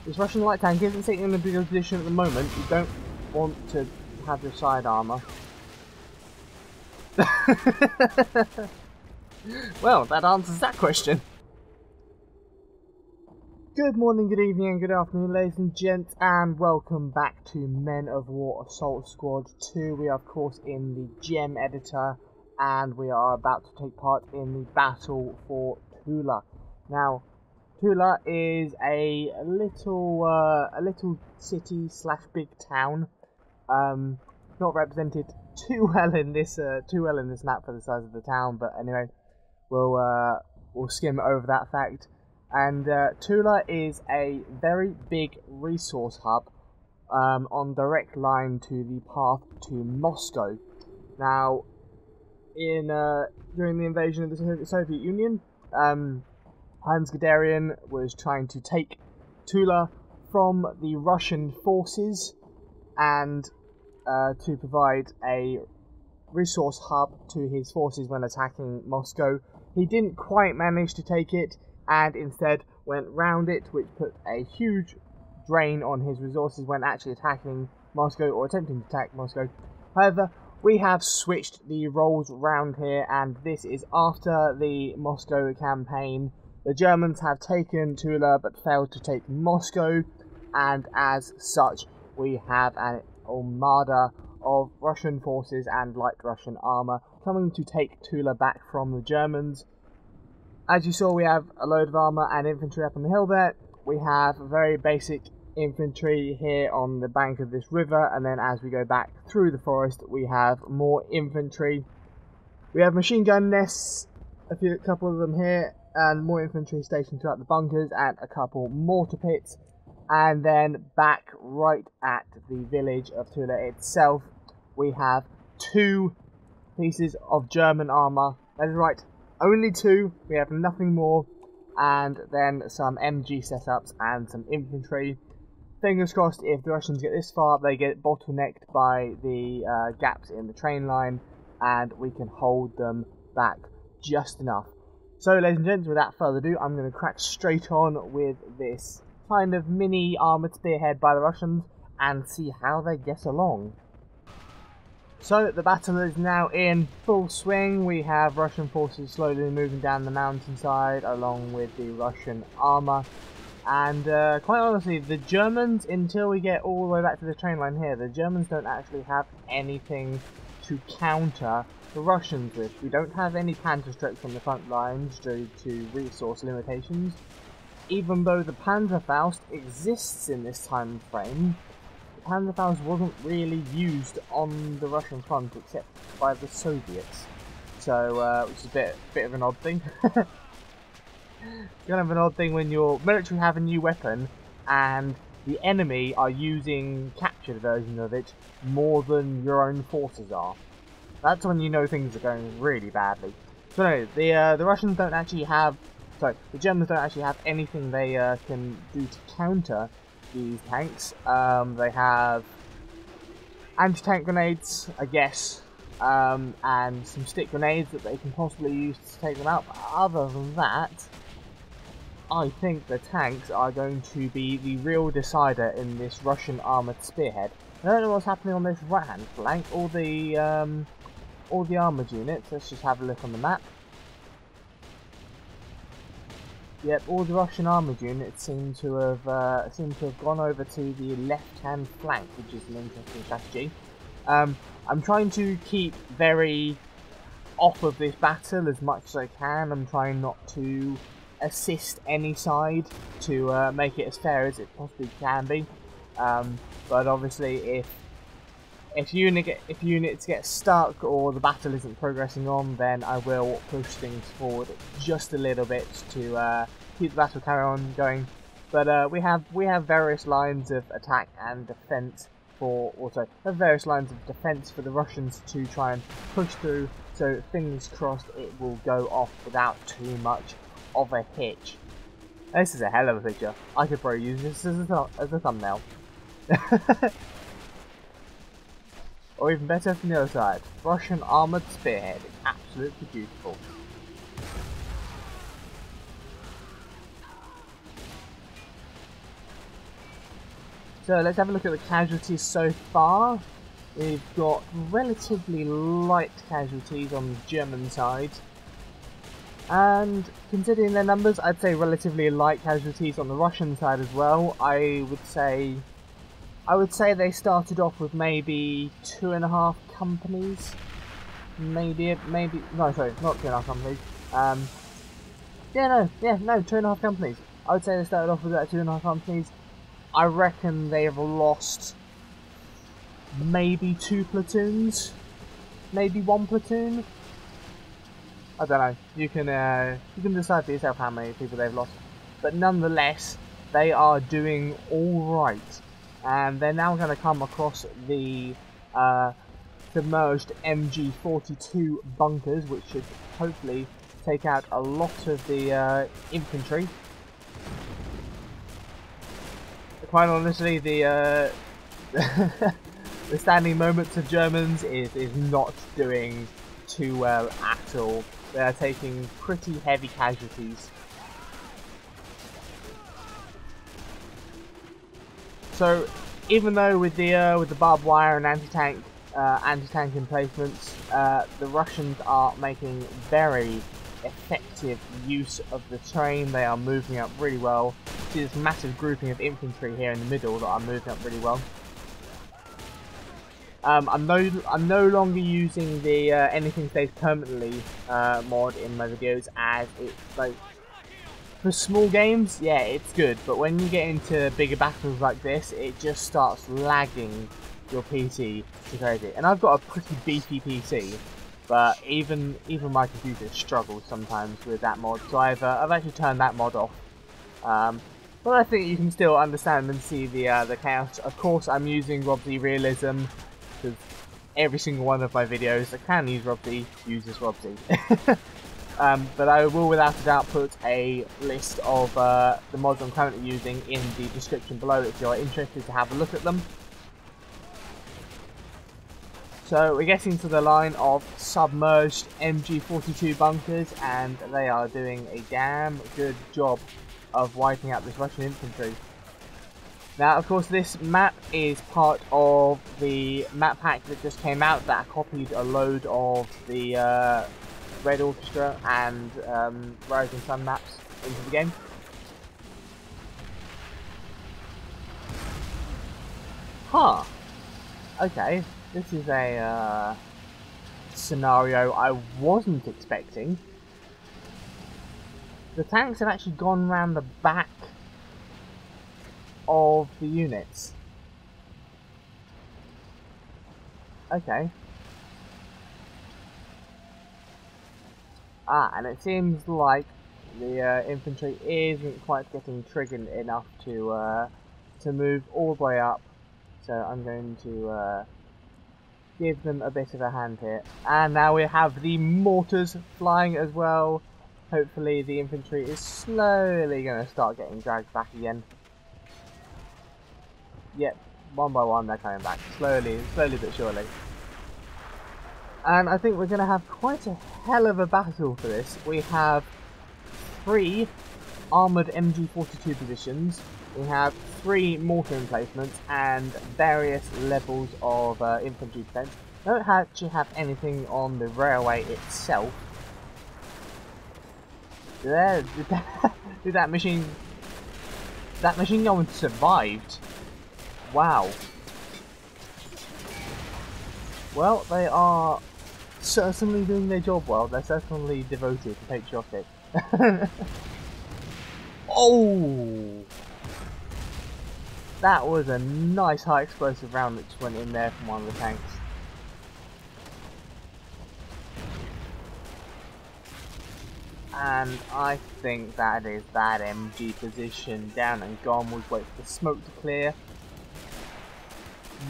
This Russian light tank isn't sitting in a good position at the moment. You don't want to have your side armour. Well, that answers that question. Good morning, good evening and good afternoon, ladies and gents, and welcome back to Men of War Assault Squad 2. We are of course in the gem editor and we are about to take part in the battle for Tula. Now, Tula is a little city slash big town. Not represented too well in this map for the size of the town, but anyway, we'll skim over that fact. And Tula is a very big resource hub on direct line to the path to Moscow. Now, during the invasion of the Soviet Union, Hans Guderian was trying to take Tula from the Russian forces and to provide a resource hub to his forces when attacking Moscow. He didn't quite manage to take it, and instead went round it, which put a huge drain on his resources when actually attacking Moscow or attempting to attack Moscow. However, we have switched the roles round here, and this is after the Moscow campaign. The Germans have taken Tula but failed to take Moscow, and as such we have an armada of Russian forces and light Russian armour coming to take Tula back from the Germans. As you saw, we have a load of armour and infantry up on the hill there. We have very basic infantry here on the bank of this river, and then as we go back through the forest we have more infantry. We have machine gun nests, a couple of them here, and more infantry stationed throughout the bunkers, and a couple mortar pits. And then back right at the village of Tula itself, we have 2 pieces of German armour. That is right, only 2, we have nothing more, and then some MG setups and some infantry. Fingers crossed, if the Russians get this far, they get bottlenecked by the gaps in the train line, and we can hold them back just enough. So, ladies and gents, without further ado, I'm going to crack straight on with this kind of mini armoured spearhead by the Russians and see how they get along. So the battle is now in full swing. We have Russian forces slowly moving down the mountainside along with the Russian armour. And quite honestly, the Germans, until we get all the way back to the train line here, the Germans don't actually have anything to counter the Russians with. We don't have any Panzerstreaks on the front lines due to resource limitations. Even though the Panzerfaust exists in this time frame, the Panzerfaust wasn't really used on the Russian front except by the Soviets. So, which is a bit of an odd thing. It's kind of an odd thing when your military have a new weapon and the enemy are using captured versions of it more than your own forces are. That's when you know things are going really badly. So no, the Russians don't actually have, sorry, the Germans don't actually have anything they can do to counter these tanks. They have anti-tank grenades, I guess, and some stick grenades that they can possibly use to take them out. But other than that, I think the tanks are going to be the real decider in this Russian armoured spearhead. I don't know what's happening on this right-hand flank. All the armoured units. Let's just have a look on the map. Yep, all the Russian armoured units seem to have gone over to the left-hand flank, which is an interesting strategy. I'm trying to keep very off of this battle as much as I can. I'm trying not to assist any side to make it as fair as it possibly can be. But obviously, if units get stuck or the battle isn't progressing on, then I will push things forward just a little bit to keep the battle carry on going. But we have various lines of attack and defense for various lines of defense for the Russians to try and push through. So fingers crossed it will go off without too much of a hitch. This is a hell of a picture. I could probably use this as a thumbnail. Or even better from the other side, Russian armoured spearhead. It's absolutely beautiful. So let's have a look at the casualties so far. We've got relatively light casualties on the German side. And considering their numbers, I'd say relatively light casualties on the Russian side as well. I would say they started off with maybe 2.5 companies. Maybe, no, sorry, not 2.5 companies. 2.5 companies. I would say they started off with about 2.5 companies. I reckon they've lost maybe 2 platoons, maybe 1 platoon. I don't know. You can decide for yourself how many people they've lost, but nonetheless, they are doing all right, and they're now going to come across the submerged MG42 bunkers, which should hopefully take out a lot of the infantry. Quite honestly, the the standing moments of Germans is not doing too well at all. They are taking pretty heavy casualties. So even though with the barbed wire and anti-tank emplacements, the Russians are making very effective use of the terrain. They are moving up really well. See this massive grouping of infantry here in the middle that are moving up really well. I'm no longer using the anything stays permanently mod in my videos, as it's like, for small games, yeah, it's good, but when you get into bigger battles like this, it just starts lagging your PC to crazy. And I've got a pretty beefy PC, but even my computer struggles sometimes with that mod, so I've actually turned that mod off. But I think you can still understand and see the chaos. Of course, I'm using Robz realism, because every single one of my videos that can use Robz uses Robz. But I will without a doubt put a list of the mods I'm currently using in the description below if you're interested to have a look at them. So we're getting to the line of submerged MG42 bunkers, and they are doing a damn good job of wiping out this Russian infantry. Now, of course, this map is part of the map pack that just came out that copied a load of the Red Orchestra and Rising Sun maps into the game. Huh. Okay, this is a scenario I wasn't expecting. The tanks have actually gone around the back of the units. Okay. And it seems like the infantry isn't quite getting triggered enough to move all the way up. So I'm going to give them a bit of a hand here. And now we have the mortars flying as well. Hopefully the infantry is slowly going to start getting dragged back again. Yep, one by one they're coming back, slowly but surely. And I think we're going to have quite a hell of a battle for this. We have 3 armoured MG42 positions, we have 3 mortar emplacements, and various levels of infantry defence. We don't actually have anything on the railway itself. Did that machine gun survived? Wow. Well, they are certainly doing their job well. They're certainly devoted and patriotic. Oh! That was a nice high explosive round that just went in there from one of the tanks. And I think that is that MG position down and gone. We'll wait for the smoke to clear.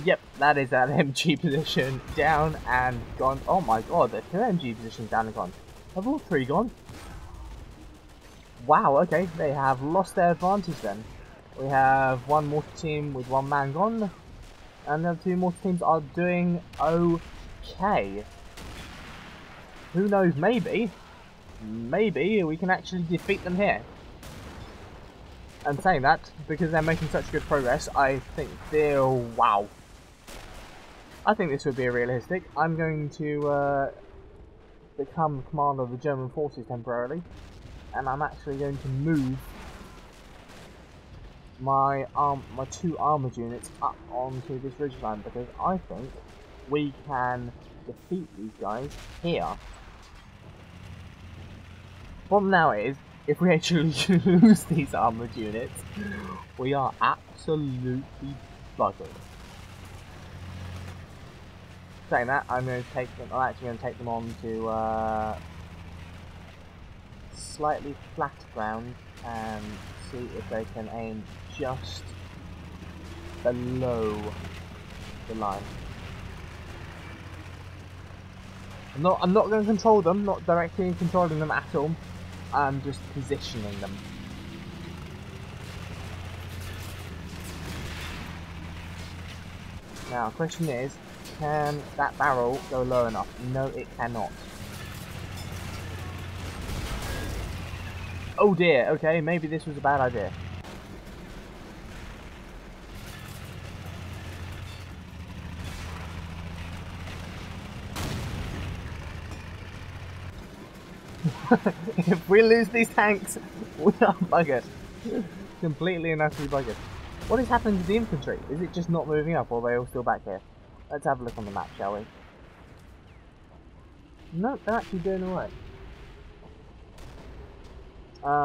Yep, that is that MG position down and gone. Oh my god, there's 2 MG positions down and gone. Have all 3 gone? Wow, okay, they have lost their advantage then. We have 1 mortar team with 1 man gone, and the other 2 mortar teams are doing okay. Who knows, maybe we can actually defeat them here. And saying that, because they're making such good progress, I think they'll... Wow. I think this would be realistic. I'm going to become commander of the German forces temporarily, and I'm actually going to move my 2 armoured units up onto this ridgeline, because I think we can defeat these guys here. Problem now is, if we actually lose these armoured units, we are absolutely buggered. Saying that, I'm actually going to take them on to slightly flat ground and see if they can aim just below the line. I'm not going to control them, not directly controlling them at all. I'm just positioning them. Now, the question is, can that barrel go low enough? No, it cannot. Oh dear, okay, maybe this was a bad idea. If we lose these tanks, we are buggered. Completely and utterly buggered. What is happening to the infantry? Is it just not moving up, or are they all still back here? Let's have a look on the map, shall we? No, they're actually doing alright.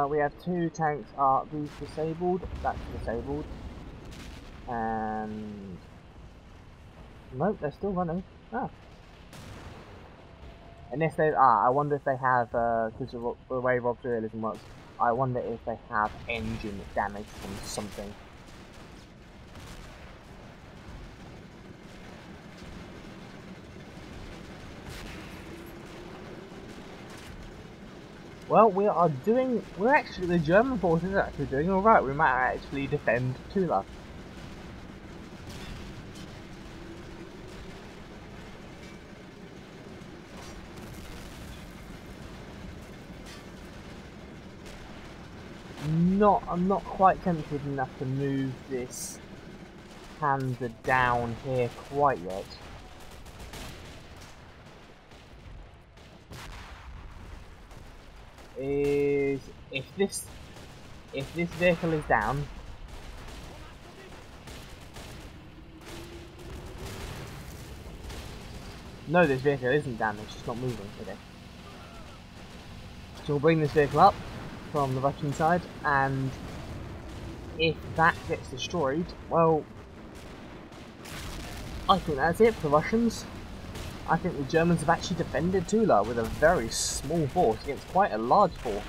We have 2 tanks. Are these disabled? That's disabled. And... nope, they're still running. Ah. And if they I wonder if they have, because of the way Robz realism works, I wonder if they have engine damage from something. Well, the German forces are actually doing alright. We might actually defend Tula. I'm not quite tempted enough to move this Panzer down here quite yet. If this vehicle is down, no, this vehicle isn't down. It's just not moving. Okay, so we'll bring this vehicle up from the Russian side, and if that gets destroyed, well, I think that's it for the Russians. I think the Germans have actually defended Tula with a very small force against quite a large force.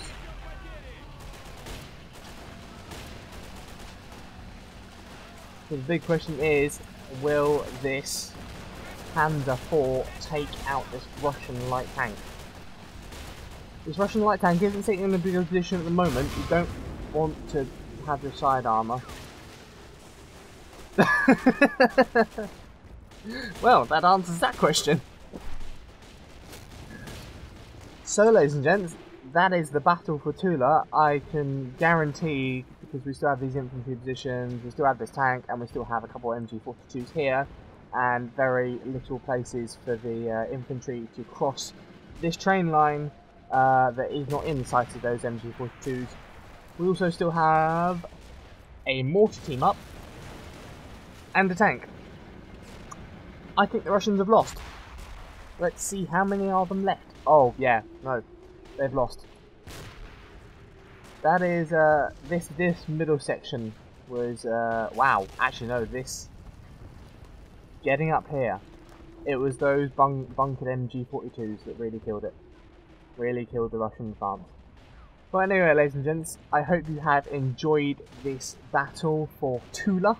So the big question is, will this Panzer IV take out this Russian light tank? This Russian light tank isn't sitting in a big position at the moment. You don't want to have your side armour. Well, that answers that question. So, ladies and gents, that is the battle for Tula. I can guarantee, because we still have these infantry positions, we still have this tank, and we still have a couple of MG42s here, and very little places for the infantry to cross this train line that is not in sight of those MG42s. We also still have a mortar team up, and a tank. I think the Russians have lost. Let's see how many of them left. Oh, yeah, no, they've lost. That is, this middle section was, wow, actually no, this, getting up here, it was those bunkered MG42s that really killed it. Really killed the Russian advance. But anyway, ladies and gents, I hope you have enjoyed this battle for Tula.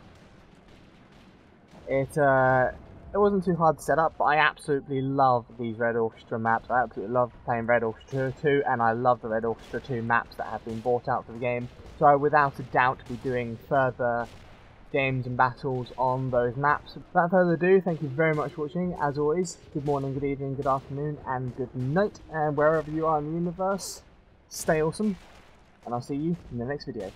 It wasn't too hard to set up, but I absolutely love these Red Orchestra maps. I absolutely love playing Red Orchestra 2, and I love the Red Orchestra 2 maps that have been brought out for the game. So I will without a doubt be doing further games and battles on those maps. Without further ado, thank you very much for watching. As always, good morning, good evening, good afternoon, and good night. And wherever you are in the universe, stay awesome, and I'll see you in the next video.